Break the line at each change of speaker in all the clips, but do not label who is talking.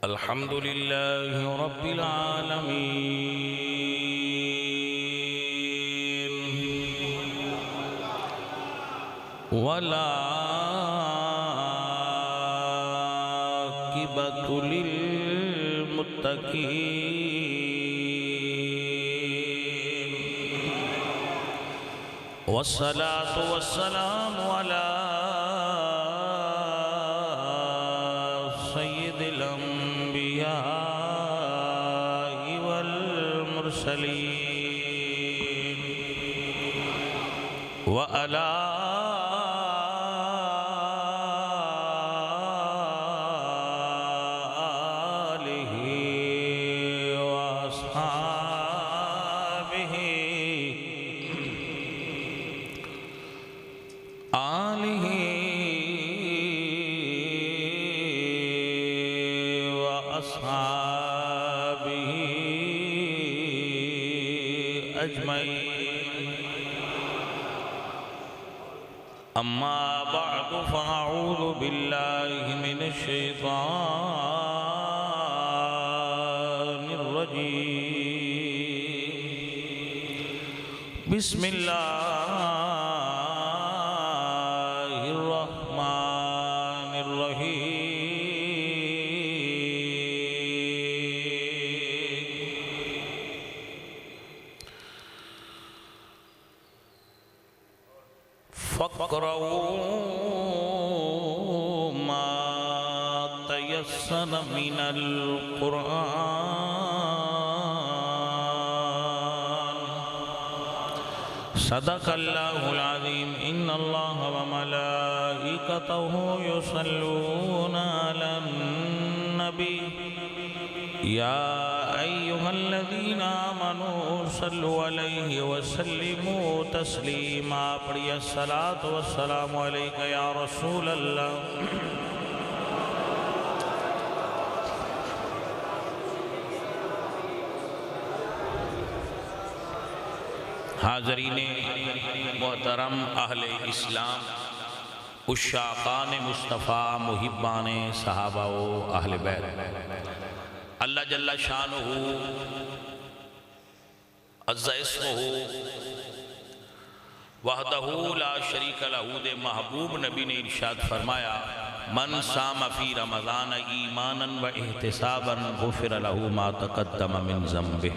الحمد لله رب العالمين والعاقبة للمتقين والصلاة والسلام على سيد الأنبياء والمرسلين وعلى آله وأصحابه وأصحابه أجمعين. أما بعد فأعوذ بالله من الشيطان الرجيم. بسم الله الرحمن الرحيم. فاقرؤوا ما تيسر من القرآن. صدق الله العظيم. إن الله وملائكته يصلون على النبي يا أيها الذين آمنوا صلوا عليه وسلموا تسليما. پڑھیے الصلاة والسلام عليك يا رسول الله. حاضرین محترم اہل اسلام، عشاقان مصطفیٰ، محبان صحابہ و اہل بیت، اللہ جل شانہ عز اسمہ وحدہ لا شریک لہ دے محبوب نبی نے ارشاد فرمایا: من صام فی رمضان ایمانا و احتسابا غفر لہ ما تقدم من ذنبہ.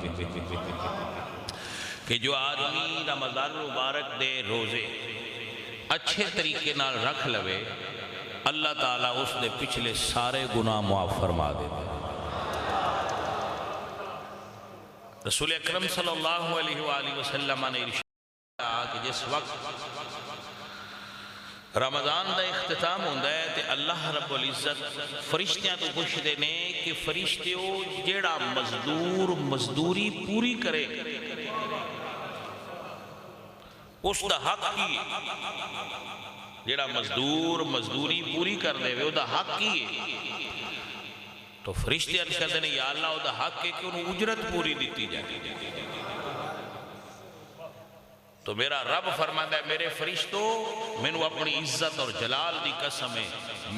کہ جو آدمی رمضان مبارک دے روزے اچھے طریقے نال رکھ لوے، اللہ تعالیٰ اس دے پچھلے سارے گناہ معاف فرما دے. رسول اکرم صلی اللہ علیہ وآلہ وسلم نے ارشاد کیا کہ جس وقت رمضان دا اختتام ہوندہ ہے تے اللہ رب العزت فرشتیاں تو پوچھتے نے کہ فرشتیوں جیڑا مزدور مزدوری پوری کرے اس دا حق کی ہے. جیڑا مزدور مزدوری پوری کر دے وہ دا حق کی ہے. تو فرشتے عرض کرتے ہیں یا اللہ وہ دا حق ہے کہ انہوں اجرت پوری دیتی جائے. تو میرا رب فرماتا ہے میرے فرشتوں میں نے اپنی عزت اور جلال دی قسم ہے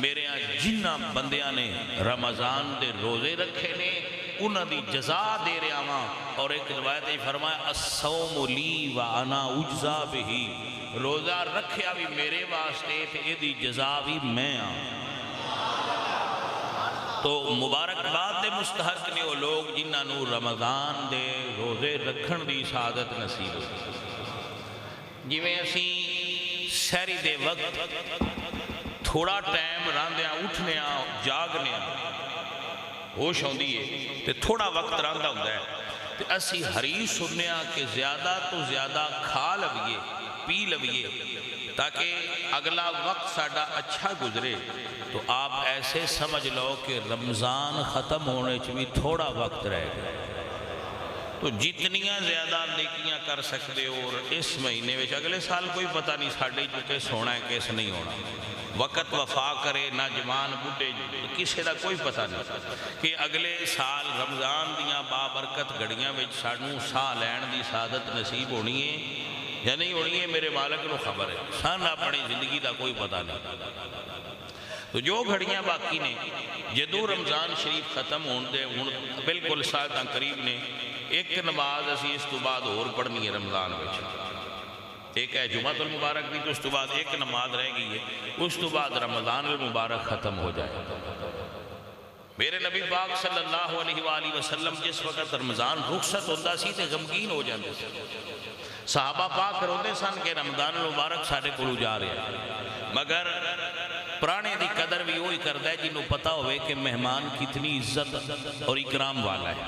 میرے ہاں جنہ بندیاں نے رمضان دے روزے رکھے نے انہاں دی جزا دے رہا ہاں. اور ایک روایت ہی فرمایا الصوم لی وانا اجزا بہی. روزہ رکھیا بھی میرے واسطے تھے یہ دی جزا بھی میں ہاں. تو مبارکباد دے مستحق نے وہ لوگ جنہاں نو رمضان دے روزے رکھن دی سعادت نصیب ہوئی. جی میں اسی سہری دے وقت تھوڑا ٹائم راندیاں اٹھنیاں جاگنیاں ہوش ہوندی ہے تے تھوڑا وقت راندہ ہوندہ ہے تے اسی حریص سننیاں کہ زیادہ تو زیادہ کھا لویے پی لویے تاکہ اگلا وقت ساڑھا اچھا گزرے. تو آپ ایسے سمجھ لو کہ رمضان ختم ہونے چوی تھوڑا وقت رہ گیا. تو جتنیاں زیادہ نیکیاں کر سکتے ہو اور اس مہینے میں اگلے سال کوئی پتہ نہیں ساڑھے چکے سونا ہے کیس نہیں ہونا. وقت وفا کرے نہ جوان بوٹے کسی دا کوئی پتہ نہیں کہ اگلے سال رمضان دیاں بابرکت گھڑیاں وچ سانوں ساہ لین دی سعادت نصیب ہونی ہے یا نہیں ہونی ہے. میرے مالک نو خبر ہے. سان اپنی زندگی دا کوئی پتہ نہیں. تو جو گھڑیاں باقی نے جدو رمضان شریف ختم ہون دے ہن بالکل ساعتاں قریب نے ایک نماز اسی اس تو بعد اور پڑھنی ہے رمضان وچ ایک ہے جمعۃ المبارک دی تو اس تو بعد ایک نماز رہ گئی ہے اس تو بعد رمضان المبارک ختم ہو جائے میرے نبی پاک صلی اللہ علیہ وآلہ وسلم جس وقت رمضان رخصت ہوتا سی تے غمگین ہو جاندے سی صحابہ پاک روندے سن کہ رمضان المبارک ساڈے کولوں جا رہا ہے مگر پرانے دی قدر بھی وہی کردا ہے جنوں پتہ ہوئے کہ مہمان کتنی عزت اور اکرام والا ہے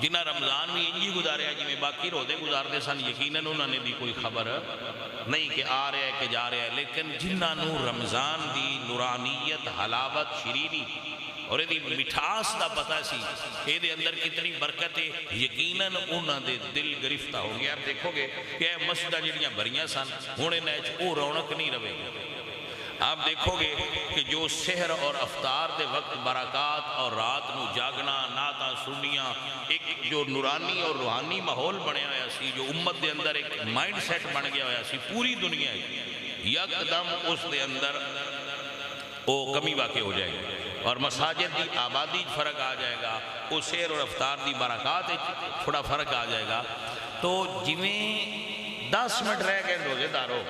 جنہ رمضان بھی انجی گزاریا جی میں باقی روزے گزارتے سن یقیناً انہوں نے بھی کوئی خبر نہیں کہ آ رہا ہے کہ جا رہا ہے لیکن جنہ نو رمضان دی نورانیت حلاوت شیرینی اور یہ مٹھاس دا پتہ سی یہ اندر کتنی برکت ہے یقیناً انہوں نے دل گرفتہ ہو گیا آپ دیکھو گے کہ مسجدہ جڑیاں بھریاں سن ہن انہاں وچ او رونق نہیں رہے آپ دیکھو گے کہ جو سحر اور افطار دے وقت برکات اور رات نو جاگنا نعتاں سنیاں ایک جو نورانی اور روحانی ماحول بنیا ہوا سی جو امت دے اندر ایک مائنڈ سیٹ بن گیا ہوا سی پوری دنیا یکدم اس دے اندر وہ کمی واقع ہو جائے گی اور مساجد دی آبادی فرق آ جائے گا وہ سحر اور افطار دی برکات تھوڑا فرق آ جائے گا تو جویں 10 منٹ رہ گئے روزے دارو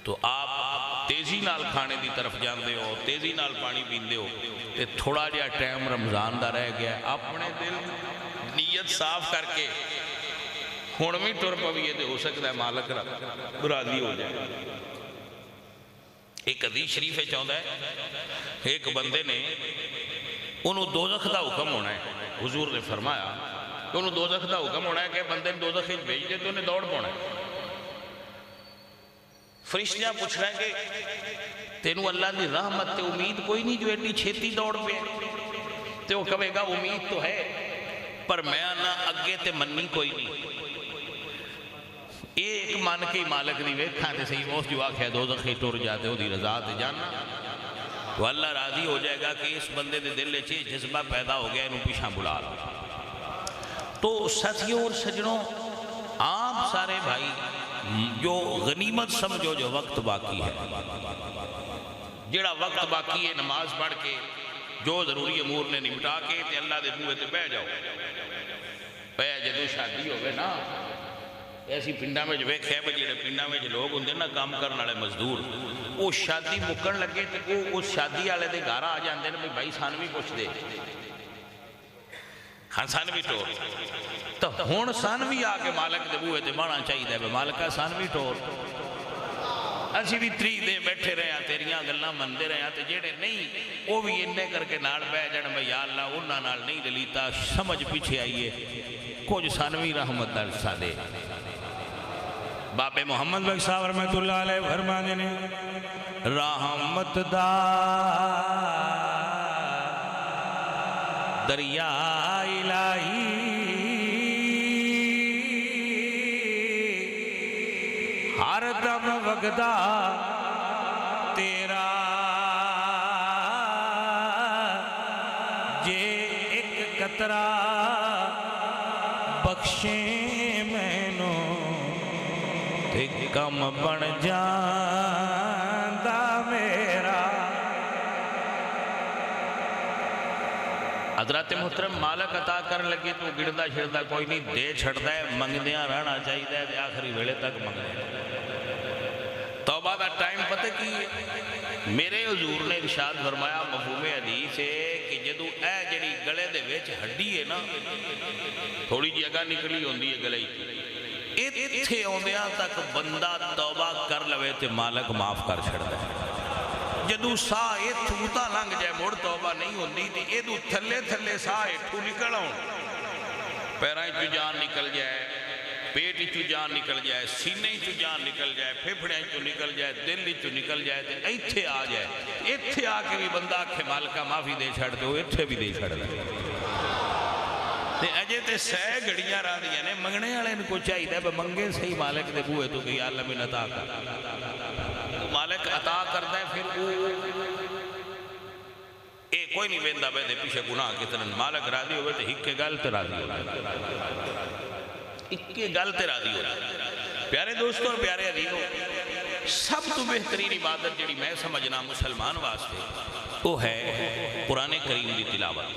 تو آپ تیزی نال کھانے دی طرف جاندے ہو تیزی نال پانی پیندے ہو تے تھوڑا جہا ٹائم رمضان دا رہ گیا اپنے دل نیت صاف کر کے ہن بھی ٹر پویے تے ہو سکتا ہے مالک راضی ہو جائے ایک حدیث شریف ہے چاہتا ہے ایک بندے نے انہوں دوزخ دا حکم ہونا ہے حضور نے فرمایا کہ انہوں دوزخ دا حکم ہونا ہے کہ بندے نے دوزخ بھیج دے تو انہیں دوڑ پانا ہے فرشتیاں پوچھ رہے ہیں کہ تینوں اللہ دی رحمت تے امید کوئی نہیں جو ایڈی چھیتی دوڑ پہ تے وہ کہے گا امید تو ہے پر میں نہ اگے تے منی کوئی نہیں ایک مان کے مالک دی ویکھاں تے صحیح موس جو آکھے دوزخی ٹر جاتے ہو دی رضا تے جاننا تو اللہ راضی ہو جائے گا کہ اس بندے دے دل چ جذبہ پیدا ہو گیا انہوں پیچھا بلا لو تو ساتھیوں اور سجنوں آپ سارے بھائی جو غنیمت سمجھو جو وقت باقی ہے جڑا وقت باقی ہے نماز پڑھ کے جو ضروری امور نے نمٹا کے تے اللہ دے بوئے تے بہ جاؤ پہ جدو شادی ہوگے نا ایسی پنڈا میں جو ویکھے جڑے پنڈا میں جو لوگ ہوندے نا کام کرنے والے مزدور وہ شادی مکن لگے تے وہ اس شادی والے دے گھر آ جاندے نے بھائی سان بھی پوچھ دے ہاں سان بھی ٹور تو ہون سان بھی آ کے مالک دے بوئے تے بانا چاہیے دے مالکہ سان بھی ٹور اسی بھی 3 دے بیٹھے رہے ہیں تیریاں گلنا مندے رہے ہیں تے جیڑے نہیں وہ بھی انہیں کر کے نال بے جڑ میں یا اللہ انہاں نال نہیں دلیتا سمجھ پیچھے آئیے کچھ سانوی رحمت در سا دے باب محمد بھائی صاحب رحمت اللہ علیہ فرمانے نے رحمت دا دریا الہی ہر دم وگدا تیرا جے ایک قطرہ بخشے مینو تے کم بن جاندا میرا حضرات محترم مالک عطا کرن لگے تو گڑدا چھڑدا کوئی نہیں دے چھڑدا ہے منگدیاں رہنا چاہیے ہے آخری ویلے تک منگدے توبہ دا ٹائم پتہ کی میرے حضور نے ارشاد فرمایا مفہوم حدیث ہے کہ جدو اے جڑی گلے دے وچ ہڈی ہے نا تھوڑی جگہ نکلی ہوندی ہے گلے ایتھے ہوندیاں تک بندہ توبہ کر لوے تے مالک معاف کر چھڑدا ہے جدو ساہ ایتھوتا لنگ جائے موڑ توبہ نہیں ہوندی تھی ایدو تھلے تھلے ساہ ایتھو نکل آؤں پیرائیں چو جان نکل جائے پیٹ چو جان نکل جائے سینے چو جان نکل جائے پھپڑیں چو نکل جائے دل چو نکل جائے تے ایتھے آ جائے ایتھے آ کے بھی بندہ آکھے مالکہ معافی دے چھڑ دے ہو ایتھے بھی دے چھڑ دے تے اجے تے سہ گھڑیاں را دیا نے منگنے والے ان کو چاہیے دے منگے صحیح مالک دے بوئے تو کہ یا اللہ میں عطا کر مالک عطا کرتا ہے پھر اے کوئی نہیں ویندہ بے دے پیچھے گناہ کتنے مالک راضی ہوئے تے ہکے گل تے راضی ہوئے ہکے گل تے راضی ہوئے پیارے دوستوں اور پیارے عزیزوں سب تو بہترین عبادت جڑی میں سمجھنا مسلمان واسطے وہ ہے قرآن کریم دی تلاوت.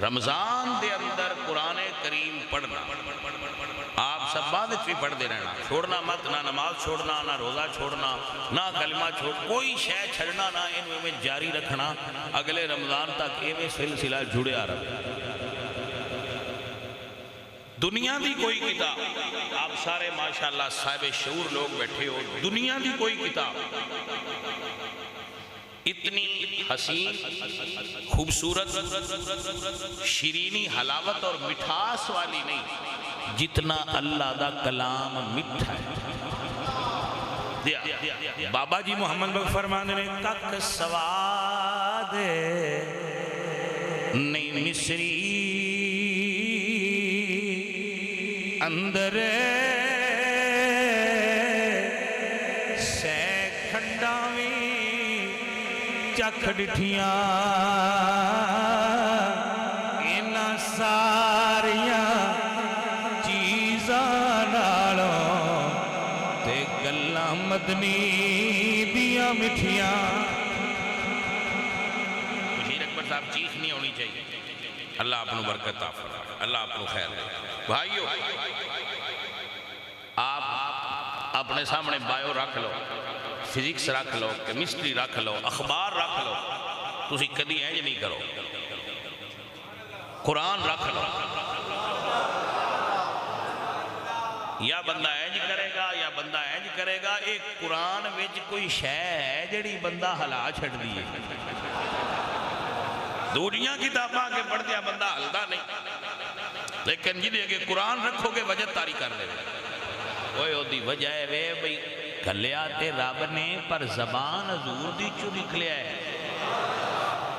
رمضان دے اندر قرآن کریم پڑھنا آپ سب بعد بھی پڑھتے رہنا، چھوڑنا مت، نہ نماز چھوڑنا، نہ روزہ چھوڑنا، نہ کلمہ چھوڑ، کوئی شے چھڑنا نہ، انہیں جاری رکھنا اگلے رمضان تک ایویں سلسلہ جڑے آ رہا. دنیا دی کوئی کتاب، آپ سارے ماشاءاللہ صاحب شعور لوگ بیٹھے ہو، دنیا دی کوئی کتاب اتنی حسین، خوبصورت، شیرینی، حلاوت اور مٹھاس والی نہیں جتنا اللہ دا کلام مٹھا ہے. بابا جی محمد بخش فرمانے نے کک سواد نہیں مصری اندر سہ کھنڈاویں چکھ ڈٹھیاں انہاں ساریاں چیزاں نالوں تے گلاں مدنی دیاں مٹھیاں. بشیر اکبر صاحب چیخ نہیں ہونی چاہیے. اللہ آپ کو برکت عطا فرمائے، اللہ آپ کو خیر دے. بھائیو آپ اپنے سامنے بایو رکھ لو، فزکس رکھ لو، کیمسٹری رکھ لو، اخبار رکھ لو، تسی کدی اینج نہیں کرو. قرآن رکھ لو، یا بندہ اینج کرے گا یا بندہ اینج کرے گا. ایک قرآن وچ کوئی شے ہے جڑی بندہ ہلا چھڑ دیئے. دوریاں کتاباں کے پڑھ دیا بندہ ہلدا نہیں، لیکن جنہیں کہ قرآن رکھو گے وجہ تاری کر لے. اوہ او دی وجہ ہے وے بھئی کلیا تے رب نے پر زبان حضور دی چو نکلیا ہے.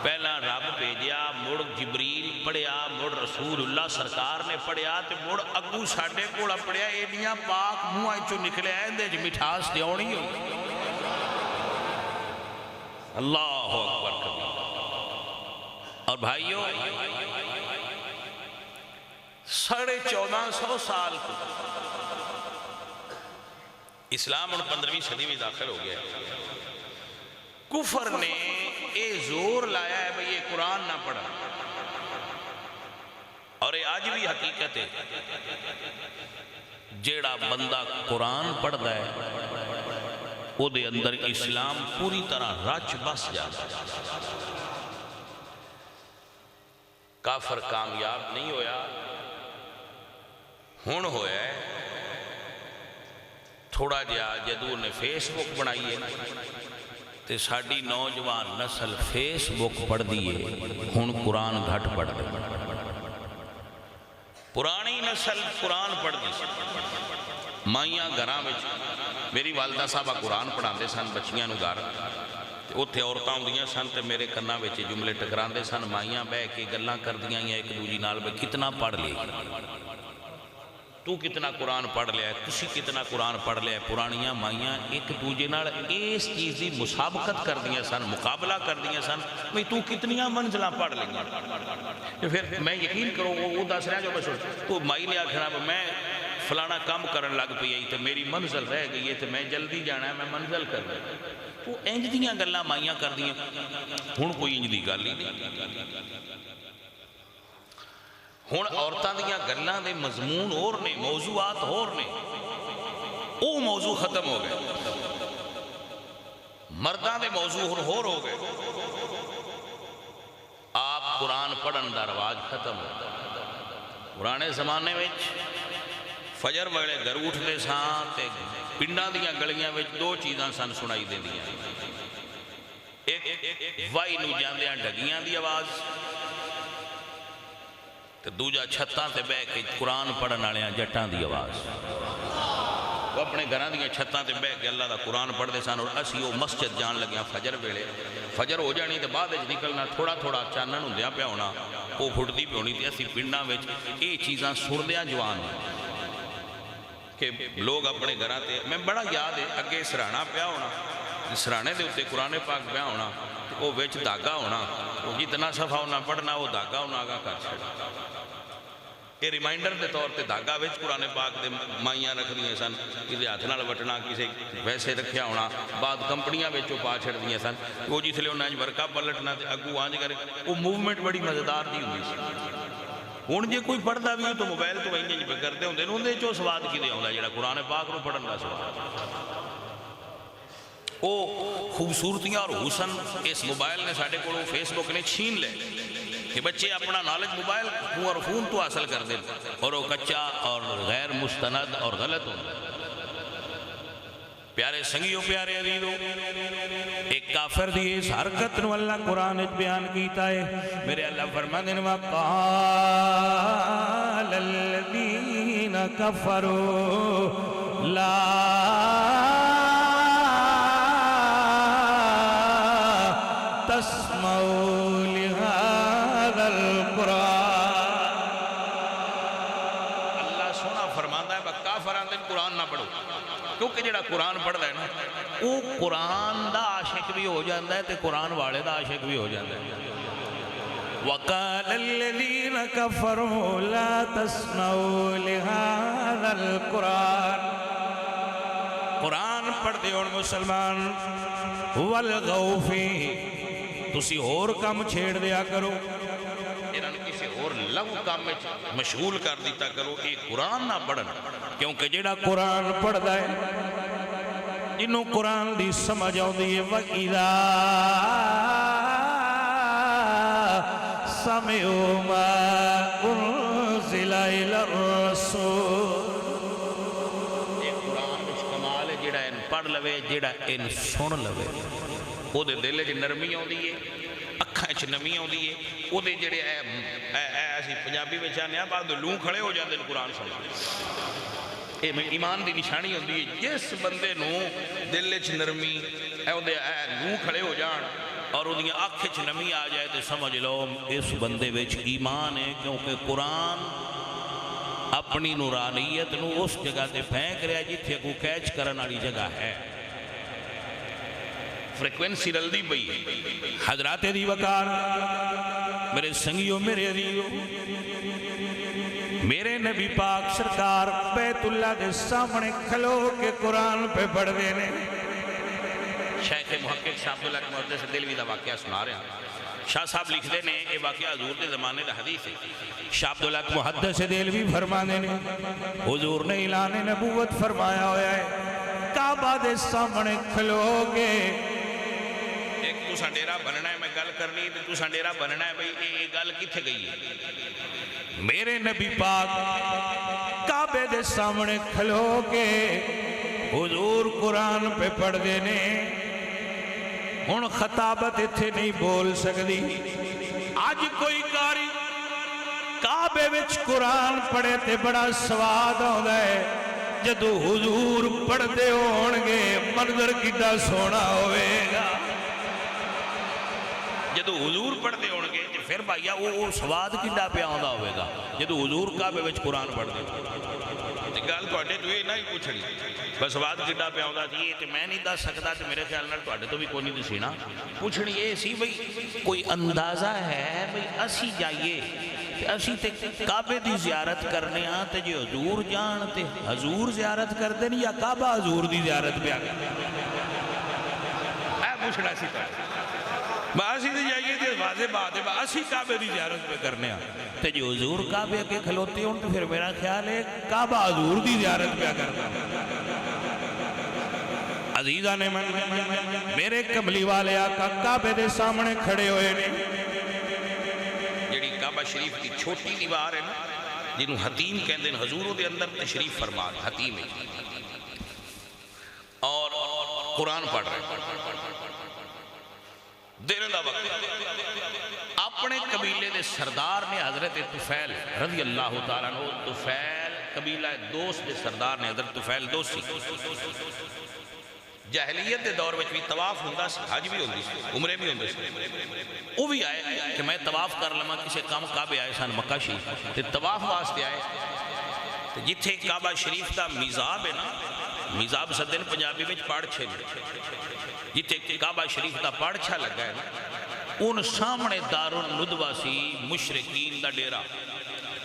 پہلا رب بھیجیا، مڑ جبریل پڑھیا، مڑ رسول اللہ سرکار نے پڑھیا، تے مڑ اگو ساڈے کولا پڑھیا. ایڈیاں پاک منہ چو نکلیا ہے، اندے مٹھاس دیونی ہو. اللہ اکبر کبیر. اور بھائیو 1450 سال کو اسلام ان 15ویں صدی میں داخل ہو گیا. کفر نے اے زور لایا ہے بھئی یہ قرآن نہ پڑھا. اور یہ آج بھی حقیقت ہے، جیڑا بندہ قرآن پڑھتا ہے وہ دے اندر اسلام پوری طرح رچ بس جاتا ہے. کافر کامیاب نہیں ہویا، ہون ہویا ہے. تھوڑا جا جدو نے فیس بک بنائی ہے تے ساڑی نوجوان نسل فیس بک پڑھ دیئے، ہون قرآن گھٹ پڑھ دے. پرانی نسل قرآن پڑھ دی. مائیاں گھراں وچ میری والدہ صاحبہ قرآن پڑھان دے سن بچیاں نو گھر، اتھے عورتاں ہوندیاں سن تے میرے کناں وچ جملے ٹکران دے سن. مائیاں بہ کے گلاں کر دیاں یا ایک دوجی نال بے کتنا پڑھ لے، تو کتنا قرآن پڑھ لیا ہے، تسی کتنا قرآن پڑھ لیا ہے. پرانیاں مائیاں ایک دوجے نال اس چیز دی مسابقت کر دیاں سن، مقابلہ کر دیاں سن بھئی تو کتنیاں منزلہ پڑھ لیں. پھر میں یقین کروں وہ دس رہا جو بس تو مائی نے آکھنا میں فلانا کام کرن لگ پئی ہے تو میری منزل رہ گئی ہے تو میں جلدی جانا ہے، میں منزل کر رہا. وہ انج دیاں گلاں مائیاں کر دیاں. ہن کوئی انج دی گل ہی نہیں. ہن عورتاں دیاں گلاں دے مضمون اور نے، موضوعات اور نے، وہ موضوع ختم ہو گئے. مرداں دے موضوع ہور ہو گئے. آپ قرآن پڑھن دا رواج ختم ہو گئے. پرانے زمانے وچ فجر ویلے گھر اٹھتے سان تے پنڈاں دیاں گلیاں وچ دو چیزاں سن سنائی دیندیاں. ایک وائی نو جاندیاں ڈگیاں دی آواز تے دوجا چھتاں تے بہ کے قرآن پڑھن والیاں جٹاں دی آواز. وہ اپنے گھراں دیاں چھتاں تے بہ کے اللہ دا قرآن پڑھدے سن. اور اسی وہ مسجد جان لگیاں فجر ویلے. فجر ہو جانی تے بعد وچ نکلنا، تھوڑا تھوڑا چانن ہوندیاں پیا ہونا، وہ پھٹدی پی ہونی تے اسی پنڈاں وچ یہ چیزاں سردیاں جوان کہ لوگ اپنے گھراں تے. میں بڑا یاد ہے اگے سرانا پیا ہونا، سرانے دے اتے قرآن پاک پیا ہونا، وہ وچ دھاگا ہونا، وہ جتنا صفحہ ہونا پڑھنا وہ دھاگا ہونا آگا کر چھڑا. یہ ریمائنڈر کے طور پہ دھاگا وچ قرآن پاک دے مائیاں رکھ دیاں سن، کسی ہاتھ نال وٹنا، کسی ویسے رکھیا ہونا، بعد کمپنیاں وچ پا چھڑ دیاں سن، وہ جس لیے انہیں ورکا پلٹنا تے اگو آنج کرے، وہ موومنٹ بڑی مزیدار دی ہوئی سی۔ ہن جے کوئی پڑھدا بھی تو موبائل تو انج پہ کرتے ہوندے نے، اندے چوں سواد کدے آوندا جڑا قرآن پاک نو پڑھن دا سواد۔ وہ خوبصورتیاں اور حسن اس موبائل نے ساڈے کولوں فیس بک نے چھین لے کہ بچے اپنا نالج موبائل اور فون تو حاصل کر دیں، اور وہ کچا اور غیر مستند اور غلط ہو۔ پیارے سنگیوں، پیارے عزیزوں، ایک کافر دی اس حرکت نو اللہ قرآن بیان کیتا ہے۔ میرے اللہ فرماندے نے وَقَالَ الَّذِينَ كَفَرُوا لَا تَسْمَعُوا لِهَذَا الْقُرْآنِ۔ اللہ سونا فرماندا ہے کافراں دے قرآن نہ پڑھو، کیونکہ جڑا قرآن پڑھدا ہے نا وہ قرآن دا عاشق بھی ہو جاندا ہے تے قرآن والے دا عاشق بھی ہو جاندا ہے۔ وَقَالَ الَّذِينَ كَفَرُوا لَا تَسْمَعُوا لِهَذَا الْقُرْآنِ۔ قرآن پڑھتے ہون مسلمان، وَالْغَوْا فِيهِ، تسی اور کام چھیڑ دیا کرو، انہاں نے کسی اور لغو کام میں مشغول کر دیتا کرو، ایک قرآن نہ پڑھن، کیونکہ جڑا قرآن پڑھدا ہے جنہوں قرآن دی سمجھ آؤندی ہے وَإِذَا سَمِعُوا مَا أُنزِلَ إِلَى الرَّسُولِ۔ ایک قرآن وچ کمال ہے جڑا ان پڑھ لوے، جڑا ان سن لوے، وہ دے دل وچ نرمی آؤندی ہے، اکھاں وچ نرمی آؤندی ہے، وہ دے جڑے ایسی پنجابی وچ آنے بعد لوں کھڑے ہو جاندے قرآن سن کے۔ یہ ایمان دی نشانی ہوندی ہے، جس بندے نو دل وچ نرمی دے لوں کھڑے ہو جان اور انہی آنکھ وچ نرمی آ جائے تو سمجھ لو اس بندے وچ ایمان ہے، کیونکہ قرآن اپنی نورانیت نو اس جگہ تے پھینک رہا جتھے کو کیچ کرن والی جگہ ہے، فریکوینسی رلدی پئی ہے۔ حضرات دی وقار، میرے سنگیوں، میرے عزیزوں، میرے نبی پاک سرکار بیت اللہ دے سامنے کھلو کے قرآن پہ پڑھ دینے۔ شیخ محقق شاہ عبداللہ کے محدث دلوی دا واقعہ سنا رہے ہیں۔ شاہ صاحب لکھ دینے یہ واقعہ حضور دے زمانے دا حدیث ہے۔ شاہ عبداللہ کے محدث دلوی فرما دینے حضور نے اعلان نبوت فرمایا ہویا ہے، کعبہ دے سامنے کھلو گے، تُساں ڈیرہ بننا ہے، میں گل کرنی ہے تُساں ڈیرہ بننا ہے، بھئی یہ گل کتھے گئی ہے؟ میرے نبی پاک کعبے دے سامنے کھلو کے حضور قرآن پہ پڑھ دینے، ہن خطابت اتھے نہیں بول سکتی۔ آج کوئی کاری کعبے وچ قرآن پڑھے تے بڑا سواد آندا ہے، جدو حضور پڑھتے ہونگے منظر کیڈا سونا ہوئے گا۔ جدو حضور پڑھتے ہونگے پھر بھائیا وہ سواد کیڈا پہ آندا ہوئے گا جدو حضور کعبے وچ قرآن پڑھ دے۔ گل تواڈے تو یہ نہیں پوچھنی بس سواد کیڈا پہ آندا سی، یہ تے میں نہیں دس سکدا تے میرے خیال نال تواڈے تو بھی کوئی نہیں دسی نا۔ پوچھنی یہ سی بھئی کوئی اندازہ ہے بھئی اسی جائیے اسی تے کعبے دی زیارت کرنے ہاں تے جی حضور جان تے حضور زیارت کر دیں یا کعبہ حضور دی زیارت پہ آ گئے؟ اے پوچھنا سی تواڈے باسی دے جائیے تے واضح بات ہے اسی کعبے دی زیارت پہ کرنے ہاں تے جو حضور کعبے کے کھلوتے ہوں تو پھر میرا خیال ہے کعبہ حضور دی زیارت پہ کرنا۔ عزیزان من میرے کملی والے آقا کعبے دے سامنے کھڑے ہوئے نے، جیڑی کعبہ شریف کی چھوٹی دیوار ہے نا جنہوں حتیم کہندے ہیں، حضور دے اندر تشریف فرما حتیم ہے اور قرآن پڑھ رہے ہیں۔ دینے دا وقت اپنے قبیلے دے سردار نے حضرت طفیل رضی اللہ تعالیٰ عنہ، طفیل قبیلہ دوست دے سردار نے حضرت طفیل دوست سی، جاہلیت دے دور وچ بھی طواف ہوندا سی، حج بھی ہوندی سی، عمرے بھی ہوندے سی۔ وہ بھی آئے کہ میں طواف کر لما کسے کام کعبے آئے سن مکہ شریف تے طواف واسطے آئے تے جتھے کعبہ شریف دا میزاب ہے نا، میزاب سدن پنجابی وچ پاڑچھے جتھے کعبہ شریف دا پاڑچھا لگا ہے نا، ان سامنے دار الندوہ سی مشرکین دا ڈیرہ،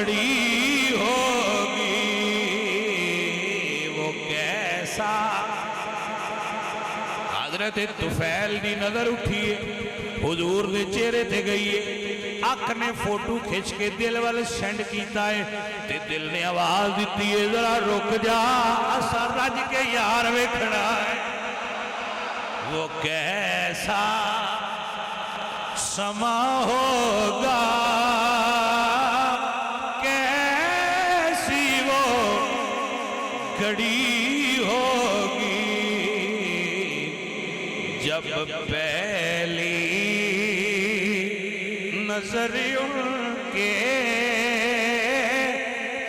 کھڑی ہوگی وہ کیسا. حضرت طفیل دی نظر اٹھیے حضور دے چہرے تے گئیے اکھ نے فوٹو کھچ کے دل وال سینڈ کیتا ہے تے دل نے آواز دیتی ہے ذرا رک جا اسا رج کے یار ویکھنا ہے. وہ کیسا سما ہوگا کیسی وہ گھڑی ہوگی جب پہلی نظر ان کے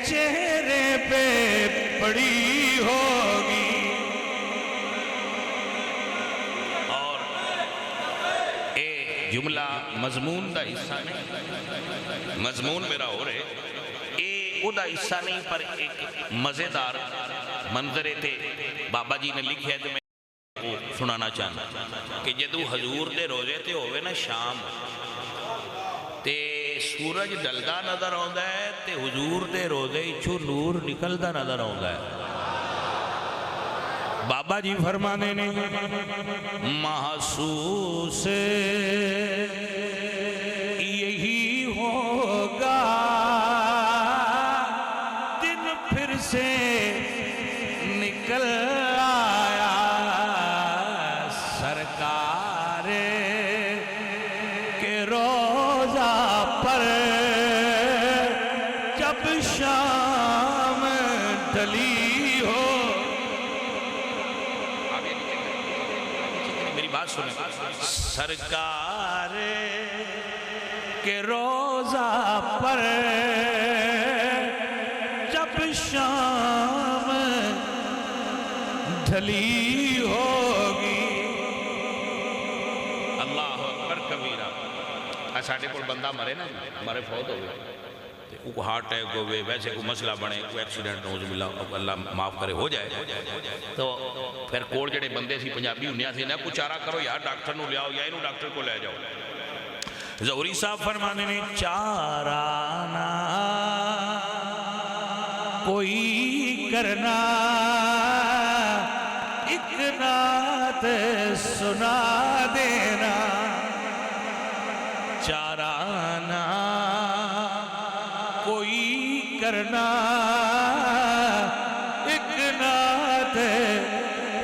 چہرے پہ پڑی ہوگی. اور اے جملہ مضمون دا حصہ نہیں, مضمون میرا ہو رہے اے او دا حصہ نہیں, پر ایک مزیدار منظرے تھے بابا جی نے لکھے تو میں سنانا چاہنا کہ جدو حضور دے روزے تے ہوئے نا شام تے سورج ڈلدا نظر آندا ہے تے حضور دے روزے چھو نور نکلدا نظر آندا ہے. بابا جی فرمانے نے محسوس یہی ہوگا دن پھر سے نکل آیا سرکار کے روزہ پر جب شام ڈلی ہو. میری بات سنیں, سرکار کے روزہ پر جب شام ڈھلی ہوگی. اللہ اکبر کبیرہ. ساڑھے کو بندہ مرے نا, مرے فوت ہو گئے, کوئی ہارٹ اٹیک ہوئے, ویسے کوئی مسئلہ بنے, کوئی ایکسیڈنٹ نوز باللہ اللہ معاف کرے ہو جائے, تو پھر کوڑ جڑے بندے سی پنجابی ہنیا سی نا کچھ چارہ کرو یار ڈاکٹر نو لے آؤ یا انہوں ڈاکٹر کو لے جاؤ. ظہوری صاحب فرمانے نے چارہ نہ کوئی کرنا ایک نعت سنا دینا. چارہ نہ کوئی کرنا ایک نعت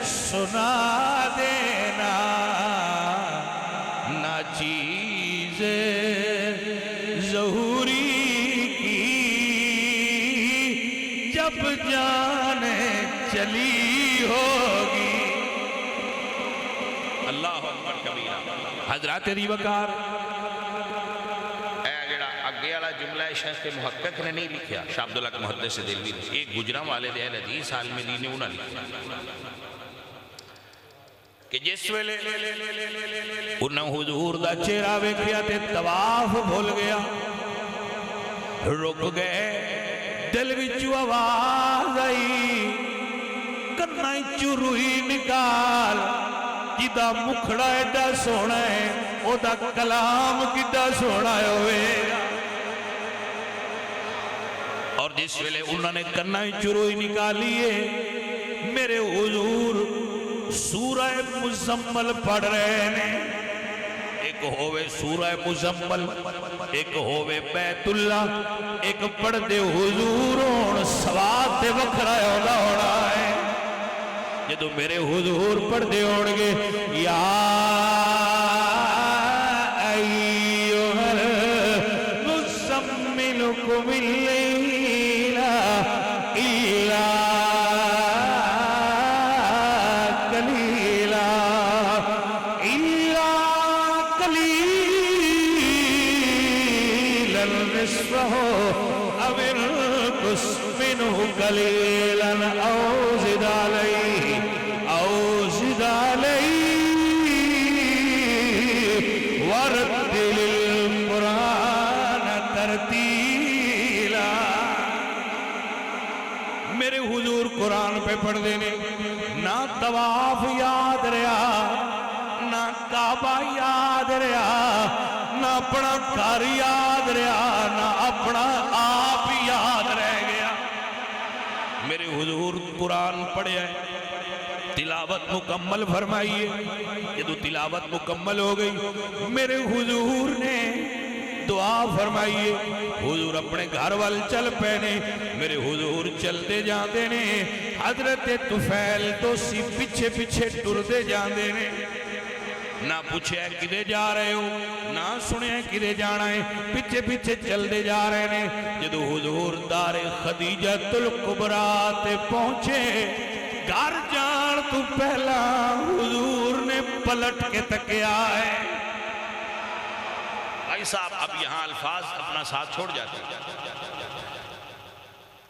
سنا دینا. نہ چیز ظہوری کی جب جان چلی ہوگی. اللہ اکبر کبیرہ. حضرات ریوکار اگے والا جملہ شیخ کے محقق نے نہیں لکھیا, شاہ عبداللہ کے محدث دہلوی نے, ایک گجرام والے دے اہل حدیث عالم دین نے انہاں لکھیا کہ جس ویلے انہاں حضور دا چہرہ ویکھیا تے طواف بھول گیا, رک گئے, دل وچوں آواز آئی کنا وچوں روئی نکال, جدا مکھڑا ایڈا سونا ہے او دا کلام کڈا سونا ہوئے. اور جس ویلے انہوں نے کنا چروئی نکالیے میرے حضور سورہ مزمل پڑھ رہے ہیں. ایک ہوئے سورہ مزمل, ایک ہوئے بیت اللہ, ایک پڑھ دے حضور ہون سواد دے وکھرا ہونا ہے. جدو میرے حضور پڑھ دے ہونگے یا ایوہ المزمل قم اللیل الا قلیلا الا قلیلا نصفہ او انقص منہ قلیلا او زد علیہ او زد علیہ ورتل القرآن ترتیلا. میرے حضور قرآن پہ پڑھ دینے, نہ طواف یاد رہا, نہ کعبہ یاد رہا, نہ اپنا گھر یاد رہا, نہ اپنا آپ میرے حضور قرآن پڑھیا ہے، تلاوت مکمل فرمائیے. جدو تلاوت مکمل ہو گئی میرے حضور نے دعا فرمائیے. حضور اپنے گھر وال چل پے نے. میرے حضور چلتے جاندے نے. حضرت طفیل تو سی پیچھے پیچھے ٹردے جاندے نے. نہ پوچھے کدے جا رہے ہو، نہ سنے کدے جانا ہے، پیچھے پیچھے چلتے جا رہے ہیں. جدو حضور دار خدیجۃ الکبریٰ تے پہنچے، گھر جان تو پہلا حضور نے پلٹ کے تکیا ہے. بھائی صاحب اب یہاں الفاظ اپنا ساتھ چھوڑ جاتے ہیں.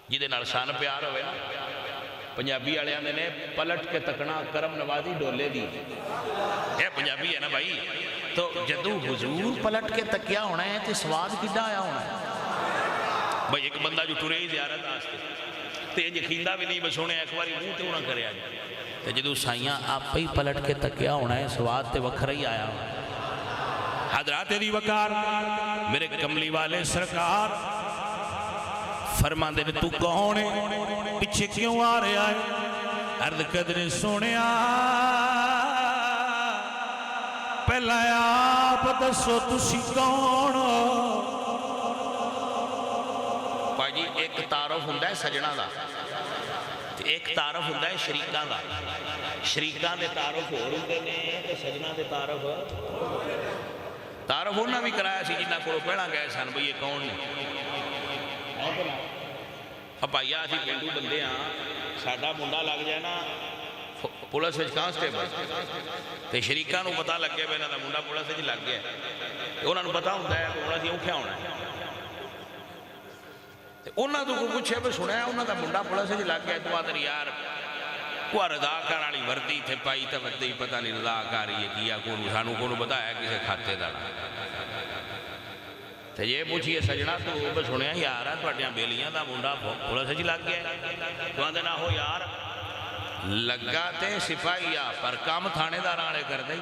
جیدے نال شان پیار ہوئے نا، پنجابی والے آندے نے پلٹ کے تکنا کرم نوازی ڈولے دی. یہ پنجابی ہے نا بھائی. تو جدو حضور پلٹ کے تکیا ہونا ہے تو سواد کدھا آیا ہونا ہے. بھائی ایک بندہ جو ٹرے ہی زیارت آستے تے یقیندہ بھی نہیں بسونے ایک باری منہ تے ہونا کرے آجا. تے جدو سائیاں آپ ہی پلٹ کے تکیا ہونا ہے سواد تے وکھرا ہی آیا ہونا. حضرات دی وقار میرے کملی والے سرکار فرما دے تو کون ہے، پیچھے کیوں آ رہا ہے. عرض قدر سونیا پہلا آپ دسو تسی کون ہو. جی ایک تعارف ہوندا ہے سجنا دا، ایک تعارف ہوندا ہے شریکاں دا. شریکاں دے تعارف ہو ہوندے نے تے سجنا دے تعارف ہونا بھی کرایا سی جنہاں کولوں پہلا گئے سن بھئی یہ کون نے. بھائیا اسی پنڈو بندے ہاں، ساڈا منڈا لگ جائے نا پولیس وچ کانسٹیبل تے شریکاں نوں پتہ لگ گیا بھی انہاں دا منڈا پولیس وچ لگ گیا تے انہاں نوں پتہ ہوندا ہے کہ انہاں دی اوکھیا ہونا ہے. انہاں تو کوئی پوچھے بھی سنیا انہاں دا منڈا پولیس وچ لگ گیا تو آدر یار کوئی رضاکار والی وردی تھے پائی تے ودی پتہ نہیں رضاکاری ہے کیا کون سانوں کون بتایا کسے کھاتے دا. تے یہ پوچھئے سجنا تو وہ سنیا یار تواڈیاں بیلیاں دا منڈا پولیس وچ لگ گیا. تو آندے نہ ہو یار لگا تے سپاہی آ پر کام تھانے دار والے کر دے.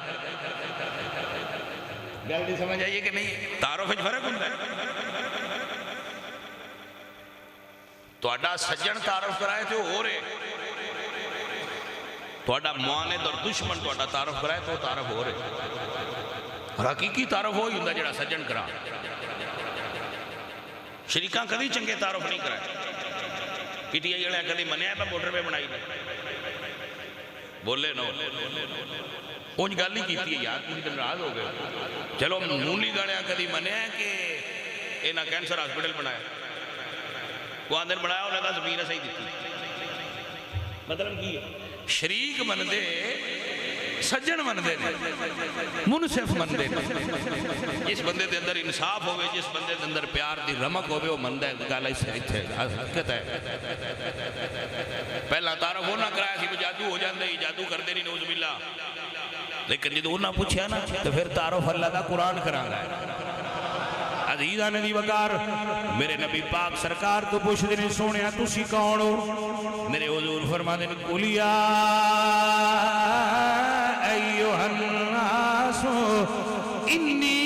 گل نہیں سمجھ آئیے کہ نہیں. تعارف وچ فرق ہوندا ہے. تواڈا سجن تعارف کرائے تے ہو رہے، تواڈا معاند اور دشمن تواڈا تعارف کرائے تو تعارف ہو رہے. اور حقیقی تعارف ہوئی ہوندا جڑا سجن کرا. شریکاں کدی چنگے تعارف نہیں کرائے. پی ٹی آئی والے کدی منیا ہے موٹر پہ بنائی نہیں بولے نو اونج گل نہیں کیتی ہے یار تم ناراض ہو گئے. چلو مولی گاڑیاں کدی منیا ہے کہ انہاں کینسر ہاسپٹل بنایا وہ آندر بنایا انہیں دا زمین صحیح دیتی. مطلب کی ہے شریک مندے سجن مندے منصف مندے. جس بندے دے اندر انصاف ہوئے، جس بندے دے اندر پیار دی رمک ہوئے وہ مندہ گالا اس سے حقیقت ہے. پہلا تعارف ہونا کرایا سی جادو ہو جاندے ہی جادو کر دے نہیں نعوذ باللہ. لیکن جدو انہاں پوچھیا نا تو پھر تعارف اللہ دا قرآن کرانگا ہے. عزیزہ ندی وقار میرے نبی پاک سرکار تو پوچھ دینے سونیا تسی کون ہو. میرے حضور فرما دینے قُلِيَا أَيُّهَا النَّاسُ إِنِّي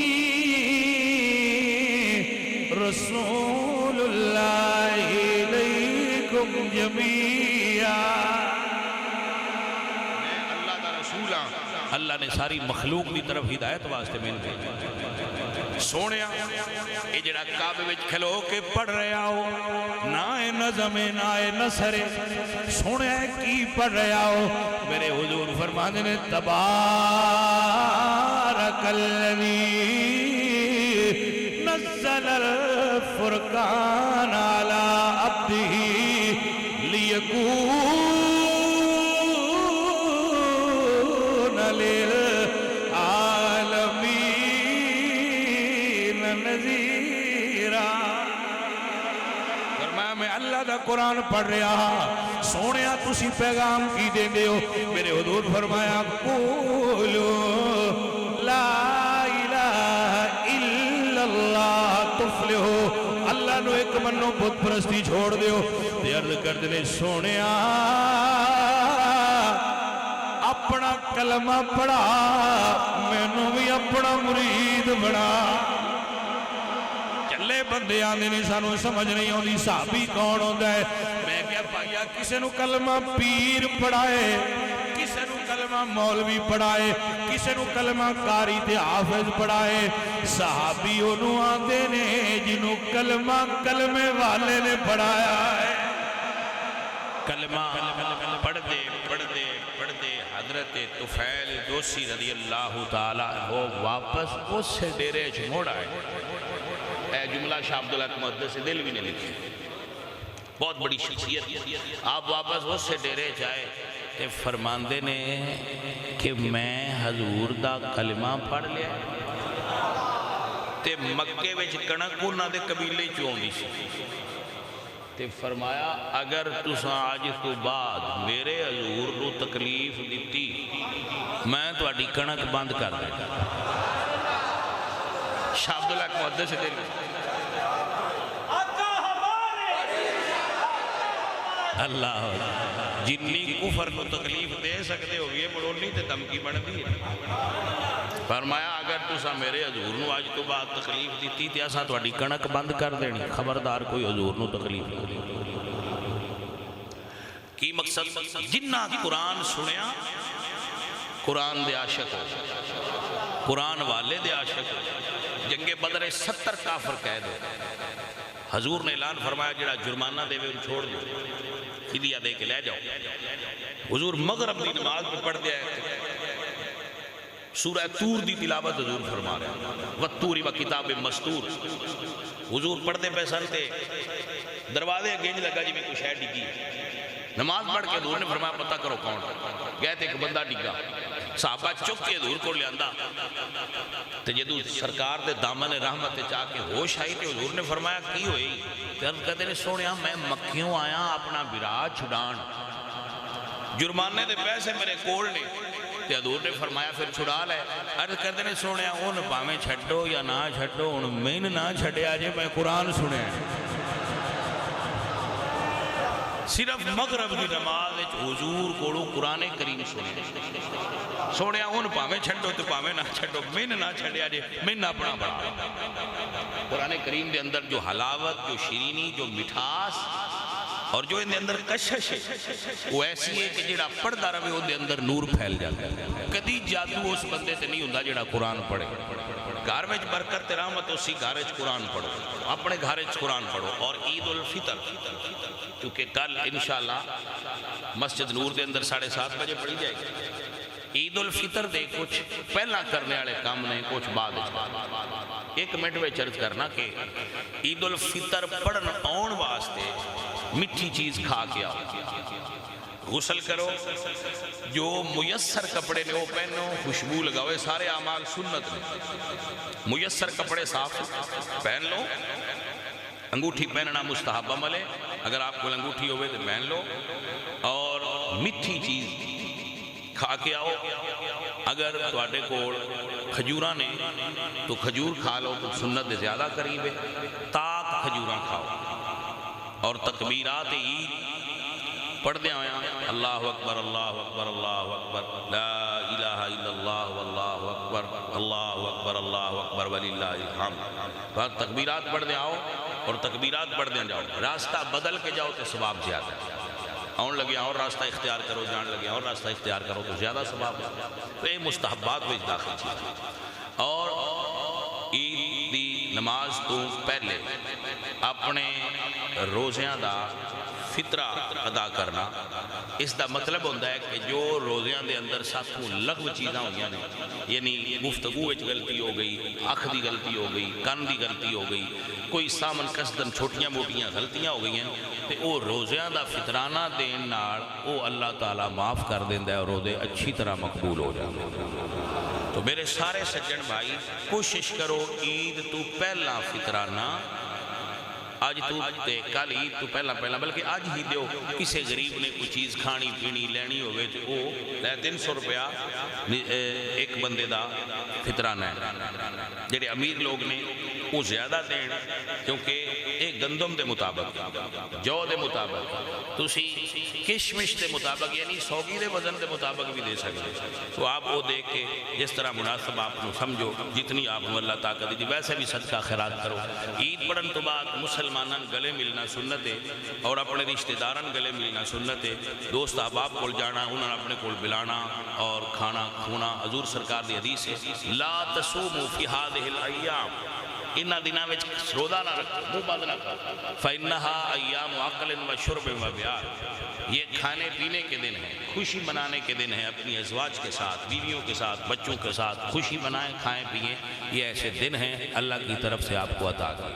رَسُولُ اللَّهِ إِلَيْكُمْ جَمِيعًا. میں اللہ دا رسول ہاں. اللہ نے ساری مخلوق کی طرف ہدایت واسطے میں نے سونیا یہ جڑا کعبے وچ کھلو کے پڑھ رہا ہو نہ نظم نہ نثر سونیا کی پڑھ رہا ہو. میرے حضور فرماتے ہیں تبارک الذی نزل الفرقان علی عبدہ لیکون للعالمین نذیرا. فرمایا میں اللہ دا قرآن پڑھ رہا سونیا تسی پیغام کی دیں دے ہو. میرے حضور فرمایا قولو لا الہ الا اللہ تفلحو. اللہ نو ایک منو بت پرستی چھوڑ دیو. عرض کر دے سونیا اپنا کلمہ پڑھا میں نو بھی اپنا مرید بنا. چلے بندے آنے نہیں سانو سمجھ نہیں ہوندی صحابی کون ہوندہ ہے. میں
گیا پائیا کسے نو کلمہ پیر پڑھائے کسے نو کلمہ مولوی پڑھائے کسے نو کلمہ قاری تے حافظ پڑھائے صحابی انہوں آتے نے جنہوں کلمہ کلمے والے نے پڑھایا ہے
کلمہ پڑھتے حضرت طفیل دوسی رضی اللہ تعالیٰ وہ واپس اس سے ڈیرے موڑ آئے اے جملہ شاہ عبداللہ محدث دہلوی نے لکھی بہت بڑی شخصیت آپ واپس اس سے ڈیرے جائے تے فرماندے نے کہ میں حضور دا کلمہ پڑھ لیا تے مکے وچ کنک انہاں دے قبیلے چوں دی سی تے فرمایا اگر تساں آج تو بعد میرے حضور نو تکلیف دیتی میں تہاڈی کنک بند کر دیں شاہ عبداللہ محدث دہلوی اللہ جنی کفر کو تکلیف دے سکتے ہو یہ بڑھونی تے دمکی بڑھتی ہے فرمایا اگر تسا میرے حضور نو آج تو بعد تکلیف دیتی تے اساں تہاڈی کنک بند کر دینی خبردار کوئی حضور نو تکلیف نہیں کی مقصد جنہ قرآن سنیا قرآن دے عاشق ہو قرآن والے دے عاشق ہو جنگ بدر 70 کافر قید ہو حضور نے اعلان فرمایا جڑا جرمانہ دے ان چھوڑ دو فدیہ دے کے لے جاؤ حضور مغرب دی نماز پہ پڑھ دیا ہے سورہ تور دی تلاوت حضور فرما رہے ہیں وَالتُّورِ وَكِتَابٍ مَسْطُورٍ حضور پڑھتے پہ سنتے دروازے گینج لگا جی میں کچھ ہے ڈگی نماز پڑھ کے حضور نے فرمایا پتہ کرو کون گئے تھے ایک بندہ ڈگا صحابہ چک کے حضور کو لے آندہ تے جدو سرکار دے دامن رحمت چاہ کے ہوش آئی تے حضور نے فرمایا کی ہوئی تے عرض کہتے نے سونیا میں مکیوں آیا اپنا براج چھڑان جرمانے دے پیسے میرے کول نے تے حضور نے فرمایا پھر چھڑا لے عرض کہتے نے سونیا ان پامیں چھٹو یا نہ چھٹو ان مین نہ چھٹے آجے میں قرآن سنے صرف مغرب کی نماز حضور کو قرآن کریم سنے سونے ان پاویں چھڑو تو پاویں نہ چھڑو من نہ چھڑیا جے من اپنا بڑا قرآن کریم دے اندر جو حلاوت جو شیرینی جو مٹھاس اور جو ان دے اندر کشش ہے وہ ایسی ہے کہ جڑا پڑھدا رہے وہ دے اندر نور پھیل جاتا ہے کدی جادو اس بندے تے نہیں ہوندا جڑا قرآن پڑھے گھر وچ برکت تے رحمت اسی گھر وچ قرآن پڑھو اپنے گھر وچ قرآن پڑھو اور عید الفطر کیونکہ کل انشاءاللہ مسجد نور دے اندر 7:30 بجے پڑھی جائے گی عید الفطر دے کچھ پہلا کرنے والے کام نے کچھ بعد ایک منٹ میں چرچ کرنا کہ عید الفطر پڑھن آن واسطے مٹھی چیز کھا کے آؤ غسل کرو جو میسر کپڑے نے وہ پہنو خوشبو لگاؤ سارے اعمال سنت نے میسر کپڑے صاف پہن لو انگوٹھی پہننا مستحب عمل ہے اگر آپ کو انگوٹھی ہوئے تو پہن لو اور میٹھی چیز کھا کے آؤ اگر تواڈے کول کھجوراں نے تو کھجور کھا لو تو سنت دے زیادہ قریب ہے تاک کھجوراں کھاؤ اور تکبیرات عید پڑھ دیا ہویا اللہ اکبر اللہ اکبر اللہ اکبر لا الہ الا اللہ واللہ اکبر اللہ اکبر اللہ اکبر وللہ الحمد تکبیرات پڑھ دیا آؤ اور تکبیرات پڑھ دیا جاؤ راستہ بدل کے جاؤ تو ثواب زیادہ ہے آن لگے اور راستہ اختیار کرو جان لگے اور راستہ اختیار کرو تو زیادہ ثواب ہے تو یہ مستحبات میں داخل چیز اور عید دی نماز تو پہلے اپنے روزیاں دا فطرہ ادا کرنا اس دا مطلب ہوتا ہے کہ جو روزیاں دے اندر ساتھوں لغو چیزاں ہوگی ہیں یعنی گفتگو وچ غلطی ہو گئی اکھ دی غلطی ہو گئی کان دی غلطی ہو گئی کوئی سامن قصدن چھوٹیاں موٹیاں غلطیاں ہو گئی ہیں تے او روزیاں دا فطرانہ دین نال او اللہ تعالیٰ معاف کر دیندا ہے اور روزے اچھی طرح مقبول ہو جاتے ہیں تو میرے سارے سجن بھائی کوشش کرو عید تو پہلا فطرانہ آج تو کل عید تو پہلا بلکہ آج ہی دیو کسے غریب نے کوئی چیز کھانی پینی لینی ہوئے تو وہ لے 300 روپیہ ایک بندے دا فطرانہ ہے جڑے امیر لوگ نے وہ زیادہ دیں کیونکہ ایک گندم دے مطابق جو دے مطابق تسی کشمش دے مطابق یعنی سوگی دے وزن دے مطابق بھی دے سکتے تو آپ وہ دیکھ کے جس طرح مناسب آپ کو سمجھو جتنی آپ کو اللہ طاقت دی ویسے بھی صدقہ خیرات کرو عید پڑھن تو بعد مسلمان مسلمانان گلے ملنا سنت ہے اور اپنے رشتہ داران گلے ملنا سنت ہے دوست احباب کول جانا انہاں اپنے کول بلانا اور کھانا کھونا حضور سرکار دی حدیث ہے لا تصوموا فی هذه الايام انہاں دنوں وچ روزہ نہ رکھو منہ بند نہ کرو فإنها ایام اکل و شرب و بیعۃ یہ کھانے پینے کے دن ہیں خوشی منانے کے دن ہیں اپنی ازواج کے ساتھ بیویوں کے ساتھ بچوں کے ساتھ خوشی منائیں کھائیں پئیں یہ ایسے دن ہیں اللہ کی طرف سے آپ کو عطا کیا